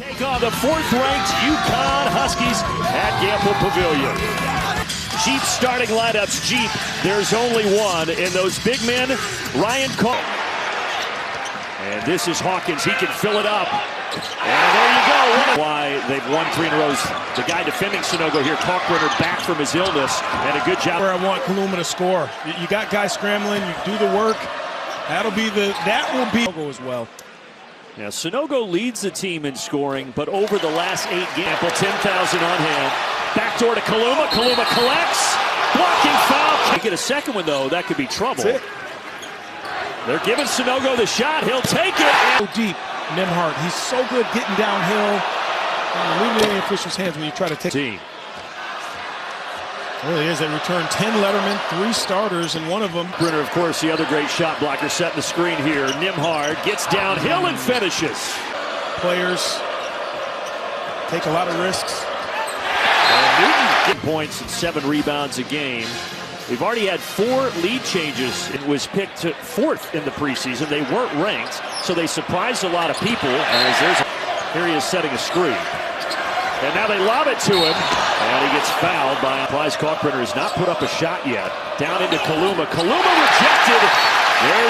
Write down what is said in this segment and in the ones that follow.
Take on the fourth-ranked Uconn Huskies at Gamble Pavilion. Jeep starting lineups. Jeep, there's only one. And those big men, Ryan Cole. And this is Hawkins. He can fill it up. And there you go. Why they've won 3 in a row. The guy defending Sunogo here, Kalkbrenner, back from his illness. And a good job. Where I want Kaluma to score. You got guys scrambling. You do the work. That will be as well. Now, Sunogo leads the team in scoring, but over the last 8 games, 10,000 on hand. Backdoor to Kaluma. Kaluma collects. Blocking foul. Can't get a second one, though. That could be trouble. They're giving Sunogo the shot. He'll take it. So deep, Nembhard. He's so good getting downhill. And leaving it in the official's hands when you try to take it. Really is. They return 10 lettermen, 3 starters, and one of them. Brenner, of course, the other great shot blocker, setting the screen here. Nembhard gets downhill and finishes. Players take a lot of risks. And Newton getting points and 7 rebounds a game. We've already had 4 lead changes. It was picked to 4th in the preseason. They weren't ranked, so they surprised a lot of people. Here he is setting a screen. And now they lob it to him, and he gets fouled by Price. Kalkbrenner has not put up a shot yet. Down into Kaluma. Kaluma rejected.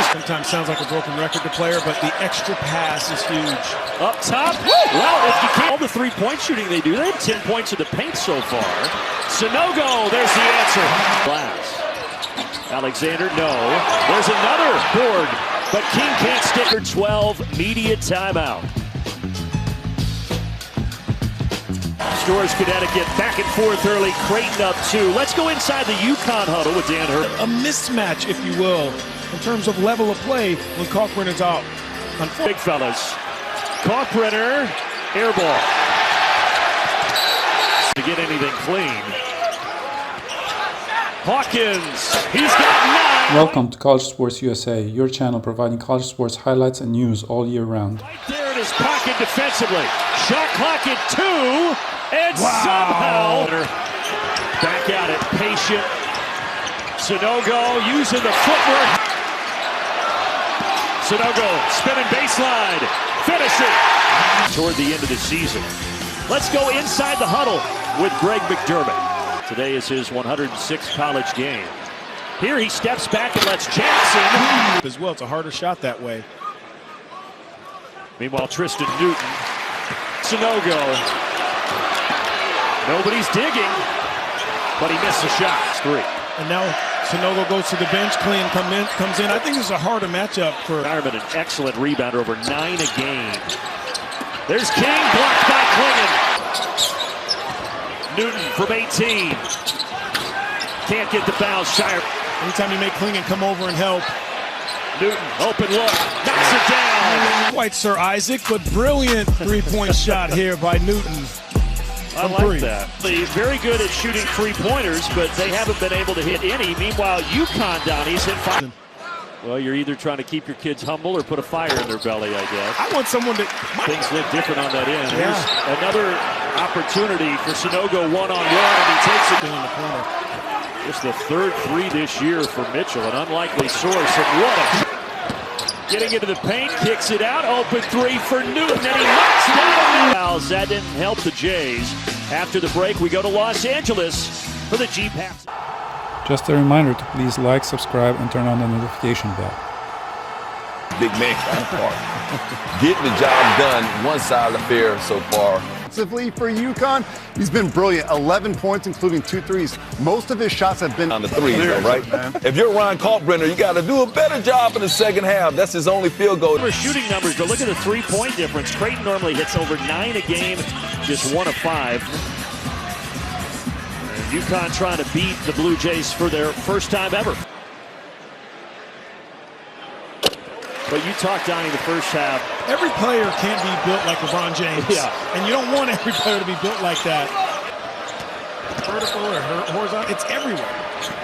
Sometimes sounds like a broken record to player, but the extra pass is huge. Up top. Well, if you can't, all the 3-point shooting they do, they have 10 points in the paint so far. Sunogo, there's the answer. Glass. Alexander, no. There's another board, but King can't stick her. 12, media timeout. Stores, Connecticut, back and forth early. Creighton up 2. Let's go inside the Uconn huddle with Dan Hurt. A mismatch, if you will, in terms of level of play when Kalkbrenner's out. Big fellas. Kalkbrenner, air ball. To get anything clean. Hawkins, he's got 9. Welcome to College Sports USA, your channel providing college sports highlights and news all year round. Right there in his pocket defensively. Shot clock at 2. And somehow back at it, patient. Sunogo using the footwork. Sunogo spinning baseline, finishing. Toward the end of the season. Let's go inside the huddle with Greg McDermott. Today is his 106th college game. Here he steps back and lets Jackson. As well, it's a harder shot that way. Meanwhile, Tristan Newton. Sunogo. Nobody's digging, but he missed the shot. It's 3. And now Sunogo goes to the bench. Clean comes in. I think this is a harder matchup for Ironman, an excellent rebounder, over 9 a game. There's King, blocked by Klingon. Newton from 18. Can't get the bounce. Shire. Anytime you make Klingon come over and help. Newton, open look, knocks it down. Quite Sir Isaac, but brilliant 3-point shot here by Newton. I like that. They're very good at shooting 3-pointers, but they haven't been able to hit any. Meanwhile, Uconn, Donnie's hit 5. Well, you're either trying to keep your kids humble or put a fire in their belly, I guess. I want someone to... Things look different on that end. Yeah. Here's another opportunity for Sunogo one-on-one, and he takes it in the corner. Just the 3rd 3 this year for Mitchell, an unlikely source. And what a... Getting into the paint, kicks it out, open 3 for Newton, and he knocks down fouls. That didn't help the Jays. After the break, we go to Los Angeles for the Jeep half. Just a reminder to please like, subscribe, and turn on the notification bell. Big man counterpart. Getting the job done, one side of the fair so far. For Uconn, he's been brilliant. 11 points, including 2 threes. Most of his shots have been on the threes, though, right? If you're Ryan Kalkbrenner, you got to do a better job in the second half. That's his only field goal. For shooting numbers, but look at the 3-point difference. Creighton normally hits over 9 a game, just 1 of 5. And Uconn trying to beat the Blue Jays for their first time ever. But you talked, Donnie, the first half. Every player can't be built like LeBron James. Yeah. And you don't want every player to be built like that. Vertical or horizontal, it's everywhere.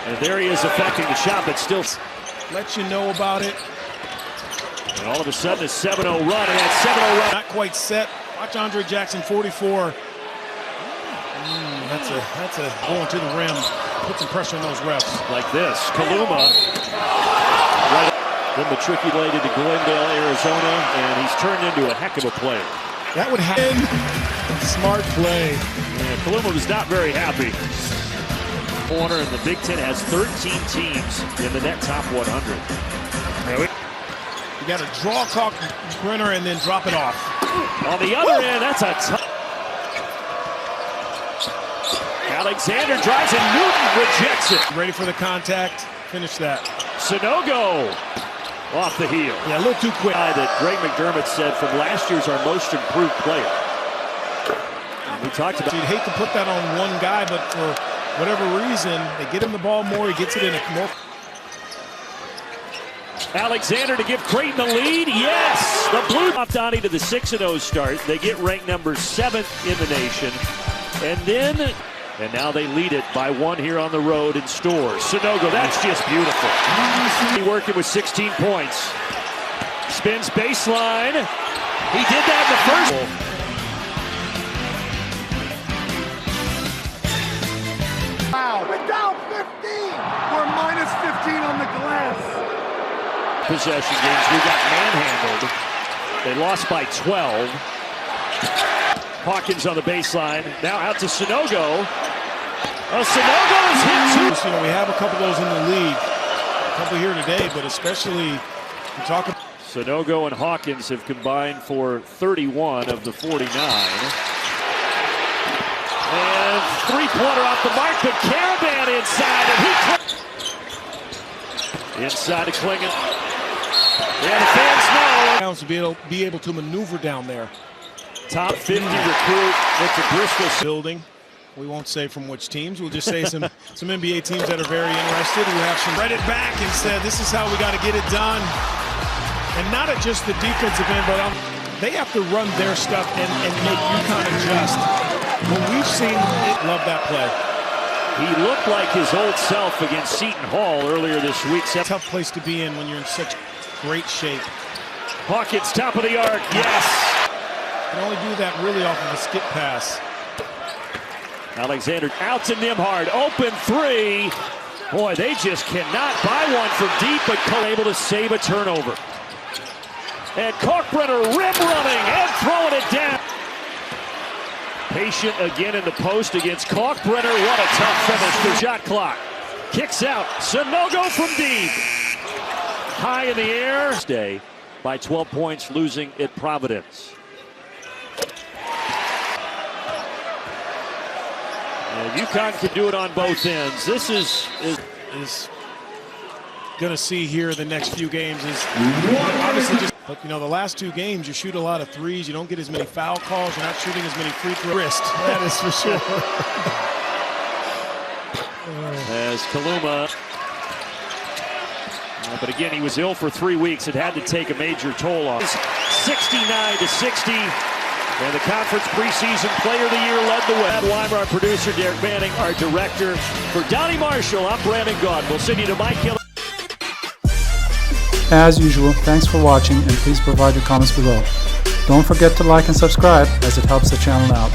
And there he is affecting the shot, but still lets you know about it. And all of a sudden, a 7-0 run, and that 7-0 run. Not quite set. Watch Andre Jackson, 44. That's a going to the rim. Put some pressure on those refs. Like this, Kaluma. Right. Then the tricky lady to Glendale, Arizona, and he's turned into a heck of a player. That would happen. Smart play. Yeah, Kaluma was not very happy. Corner, and the Big Ten has 13 teams in the net top 100. You got to draw Brenner and then drop it off. On the other end, that's a tough. Alexander drives and Newton rejects it. Ready for the contact. Finish that. Sunogo off the heel. Yeah, a little too quick. That Greg McDermott said from last year's our most improved player. And we talked about. You'd hate to put that on one guy, but for whatever reason, they get him the ball more. He gets it in a more. Alexander to give Creighton the lead. Yes! The Blue off Donnie to the 6-0 start. They get ranked number 7th in the nation. And now they lead it by 1 here on the road in Stores. Sunogo, that's just beautiful. Working with 16 points. Spins baseline. He did that in the first. Wow, we're down 15. We're minus 15 on the glass. Possession games, we got manhandled. They lost by 12. Hawkins on the baseline. Now out to Sunogo. Sunogo is hit too. You know, we have a couple of those in the league. A couple here today, but especially we talk about. Sunogo and Hawkins have combined for 31 of the 49. And three-pointer off the mark, but Caravan inside, and he inside to Klingon. Yeah, the fans know. To be able to maneuver down there. Top 50 recruit with the Bristol building. We won't say from which teams. We'll just say some NBA teams that are very interested who have some read it back and said this is how we got to get it done. And not at just the defensive end, but they have to run their stuff and make Uconn adjust. When we've seen it, love that play. He looked like his old self against Seton Hall earlier this week. Tough place to be in when you're in such great shape. Hawkins, top of the arc, yes. You can only do that really off of a skip pass. Alexander out to Nimhard, open three. Boy, they just cannot buy one from deep, but able to save a turnover. And Kalkbrenner rim running and throwing it down. Patient again in the post against Kalkbrenner. What a tough finish. The shot clock kicks out. Sunogo from deep. High in the air. Stay by 12 points, losing at Providence. Uconn can do it on both ends. This is going to see here the next few games is obviously just, but you know, the last 2 games you shoot a lot of threes, you don't get as many foul calls, you're not shooting as many free throws. Wrist, that is for sure. As Kaluma, but again, he was ill for 3 weeks. It had to take a major toll on. 69-60. And the conference preseason player of the year led the way. Matt Weimer, our producer, Derek Manning, our director. For Donnie Marshall, I'm Brandon Gaunt. We'll send you to Mike Hill. As usual, thanks for watching and please provide your comments below. Don't forget to like and subscribe as it helps the channel out.